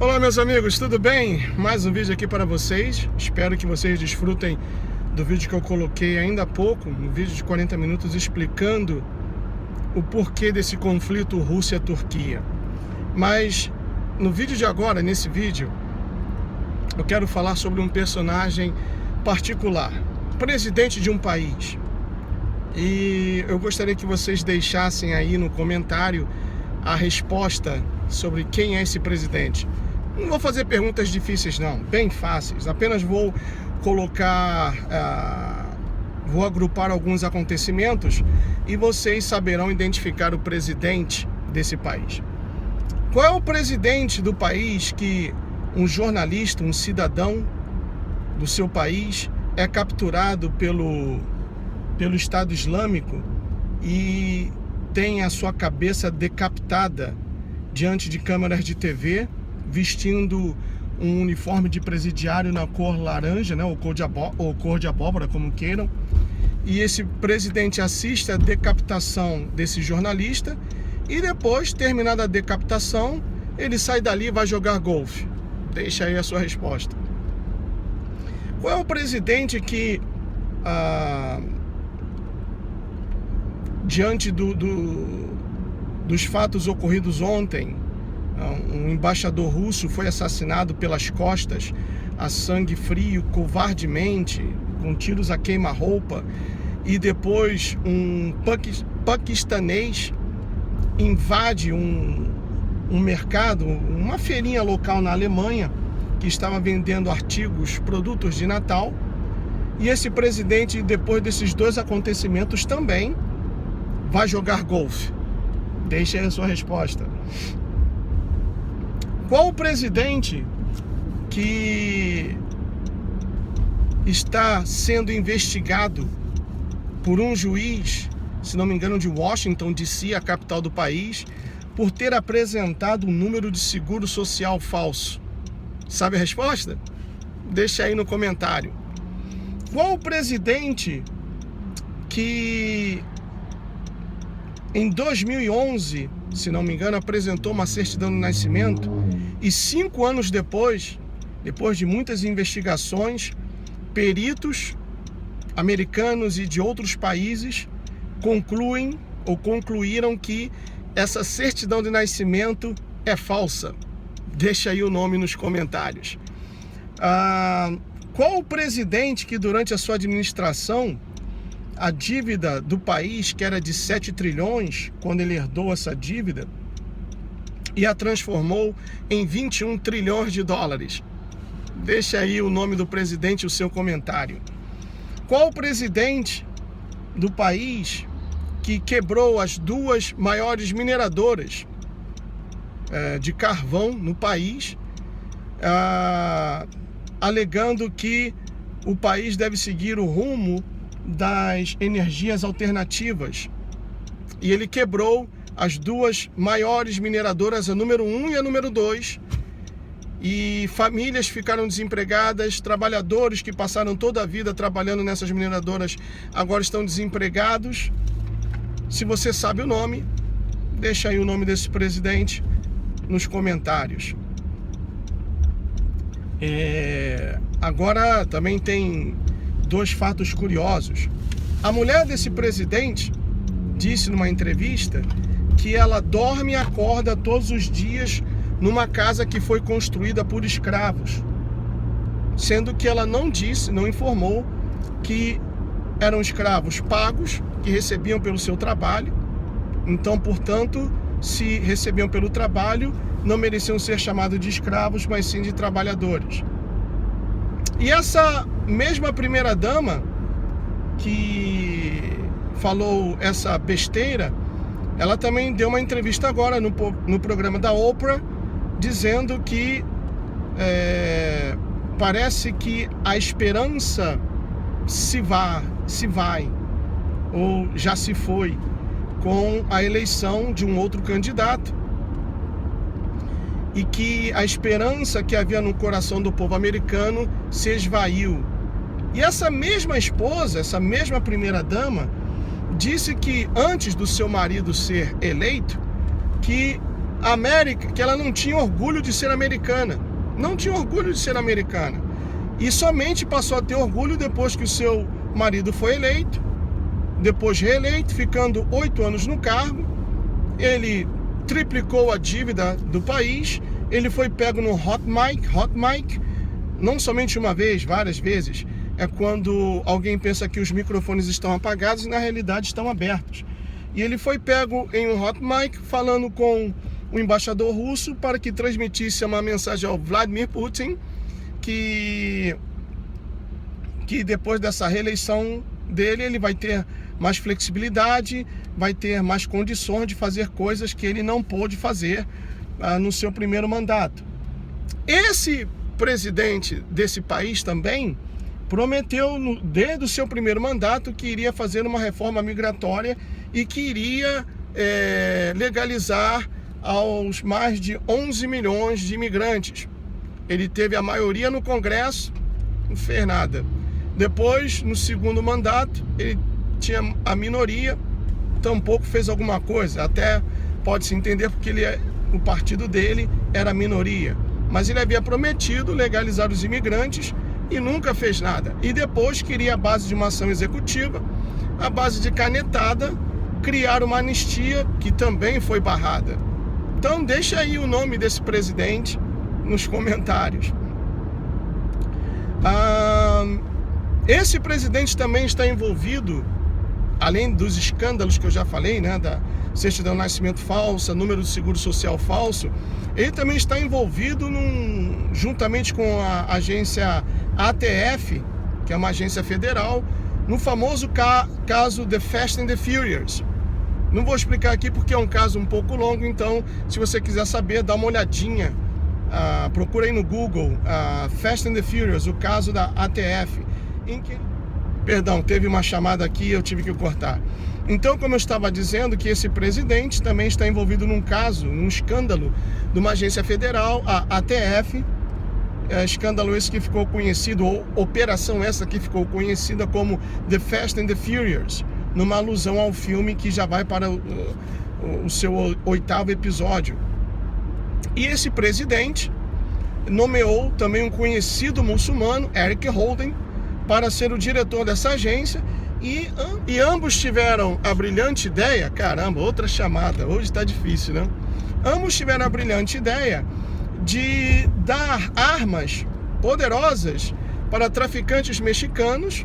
Olá meus amigos, tudo bem? Mais um vídeo aqui para vocês. Espero que vocês desfrutem do vídeo que eu coloquei ainda há pouco, um vídeo de 40 minutos explicando o porquê desse conflito Rússia-Turquia. Mas no vídeo de agora, nesse vídeo, eu quero falar sobre um personagem particular, presidente de um país. E eu gostaria que vocês deixassem aí no comentário a resposta sobre quem é esse presidente. Não vou fazer perguntas difíceis não, bem fáceis. Apenas vou colocar, vou agrupar alguns acontecimentos e vocês saberão identificar o presidente desse país. Qual é o presidente do país que um jornalista, um cidadão do seu país é capturado pelo Estado Islâmico e tem a sua cabeça decapitada diante de câmeras de TV, vestindo um uniforme de presidiário na cor laranja, né, ou cor de abóbora, como queiram. E esse presidente assiste a decapitação desse jornalista e depois, terminada a decapitação, ele sai dali e vai jogar golfe. Deixa aí a sua resposta. Qual é o presidente que, diante dos fatos ocorridos ontem, um embaixador russo foi assassinado pelas costas, a sangue frio, covardemente, com tiros a queima-roupa, e depois um paquistanês invade um mercado, uma feirinha local na Alemanha, que estava vendendo produtos de Natal, e esse presidente, depois desses dois acontecimentos, também vai jogar golfe. Deixe aí a sua resposta. Qual o presidente que está sendo investigado por um juiz, se não me engano, de Washington, D.C., a capital do país, por ter apresentado um número de seguro social falso? Sabe a resposta? Deixa aí no comentário. Qual o presidente que em 2011, se não me engano, apresentou uma certidão de nascimento e 5 anos depois de muitas investigações, peritos americanos e de outros países concluíram que essa certidão de nascimento é falsa? Deixa aí o nome nos comentários. Qual o presidente que durante a sua administração a dívida do país, que era de 7 trilhões, quando ele herdou essa dívida, e a transformou em 21 trilhões de dólares? Deixa aí o nome do presidente e o seu comentário. Qual o presidente do país que quebrou as 2 maiores mineradoras de carvão no país, alegando que o país deve seguir o rumo das energias alternativas, e ele quebrou as 2 maiores mineradoras, a número 1 e a número 2, e famílias ficaram desempregadas, trabalhadores que passaram toda a vida trabalhando nessas mineradoras agora estão desempregados. Se você sabe o nome, deixa aí o nome desse presidente nos comentários. Agora também tem 2 fatos curiosos. A mulher desse presidente disse numa entrevista que ela dorme e acorda todos os dias numa casa que foi construída por escravos, sendo que ela não informou que eram escravos pagos, que recebiam pelo seu trabalho. Então, portanto, se recebiam pelo trabalho, não mereciam ser chamados de escravos, mas sim de trabalhadores. E essa mesma primeira-dama que falou essa besteira, ela também deu uma entrevista agora no programa da Oprah, dizendo que parece que a esperança se vai, ou já se foi, com a eleição de um outro candidato, e que a esperança que havia no coração do povo americano se esvaiu. E essa mesma esposa, essa mesma primeira-dama, disse que antes do seu marido ser eleito, que a América, que ela não tinha orgulho de ser americana. Não tinha orgulho de ser americana. E somente passou a ter orgulho depois que o seu marido foi eleito, depois reeleito, ficando 8 anos no cargo. Ele triplicou a dívida do país. Ele foi pego no hot mic, não somente uma vez, várias vezes. É quando alguém pensa que os microfones estão apagados e na realidade estão abertos. E ele foi pego em um hot mic falando com o embaixador russo para que transmitisse uma mensagem ao Vladimir Putin que depois dessa reeleição dele, ele vai ter mais flexibilidade, vai ter mais condições de fazer coisas que ele não pôde fazer no seu primeiro mandato. Esse presidente desse país também prometeu, desde o seu primeiro mandato, que iria fazer uma reforma migratória e que iria legalizar aos mais de 11 milhões de imigrantes. Ele teve a maioria no Congresso, não fez nada. Depois, no segundo mandato, ele tinha a minoria, tampouco fez alguma coisa. Até pode-se entender porque o partido dele era a minoria. Mas ele havia prometido legalizar os imigrantes e nunca fez nada. E depois queria, à base de uma ação executiva, à base de canetada, criar uma anistia que também foi barrada. Então deixa aí o nome desse presidente nos comentários. Esse presidente também está envolvido, além dos escândalos que eu já falei, né, da certidão de nascimento falsa, número de seguro social falso, ele também está envolvido juntamente com a agência ATF, que é uma agência federal, no famoso caso The Fast and the Furious. Não vou explicar aqui porque é um caso um pouco longo, então se você quiser saber, dá uma olhadinha, procura aí no Google, Fast and the Furious, o caso da ATF, em que... Perdão, teve uma chamada aqui, eu tive que cortar. Então, como eu estava dizendo, que esse presidente também está envolvido num caso, num escândalo de uma agência federal, a ATF, escândalo esse que ficou conhecido, ou operação essa que ficou conhecida como The Fast and the Furious, numa alusão ao filme que já vai para o seu 8º episódio. E esse presidente nomeou também um conhecido muçulmano, Eric Holden, para ser o diretor dessa agência, e ambos tiveram a brilhante ideia, caramba, outra chamada, hoje está difícil, né? Ambos tiveram a brilhante ideia de dar armas poderosas para traficantes mexicanos,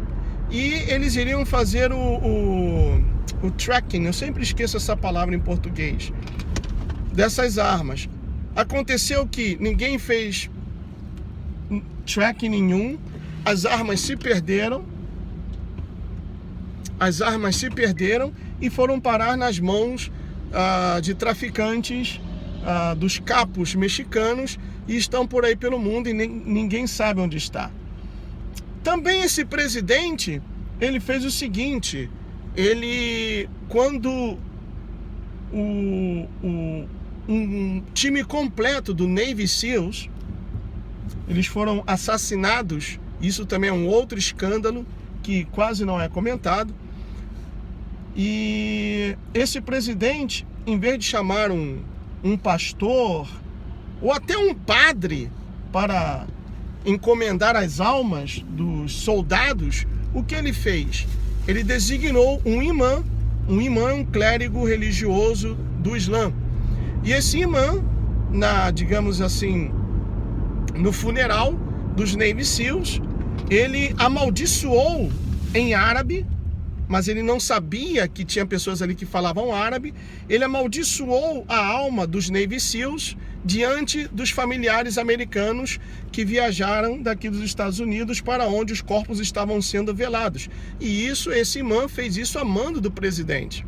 e eles iriam fazer o tracking, eu sempre esqueço essa palavra em português, dessas armas. Aconteceu que ninguém fez tracking nenhum, as armas se perderam e foram parar nas mãos de traficantes, dos capos mexicanos, e estão por aí pelo mundo e ninguém sabe onde está. Também esse presidente, ele fez o seguinte, quando um time completo do Navy SEALs, eles foram assassinados. Isso também é um outro escândalo que quase não é comentado. E esse presidente, em vez de chamar um pastor ou até um padre para encomendar as almas dos soldados, o que ele fez? Ele designou um imã. Um imã é um clérigo religioso do Islã. E esse imã, digamos assim, no funeral dos Navy SEALs, ele amaldiçoou em árabe, mas ele não sabia que tinha pessoas ali que falavam árabe. Ele amaldiçoou a alma dos Navy SEALs diante dos familiares americanos que viajaram daqui dos Estados Unidos para onde os corpos estavam sendo velados. E esse imã fez isso a mando do presidente.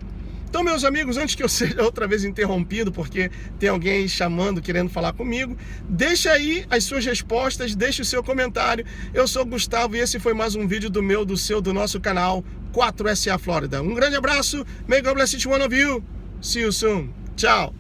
Então, meus amigos, antes que eu seja outra vez interrompido, porque tem alguém chamando, querendo falar comigo, deixa aí as suas respostas, deixa o seu comentário. Eu sou o Gustavo e esse foi mais um vídeo do nosso canal 4SA Flórida. Um grande abraço, may God bless each one of you, see you soon, tchau!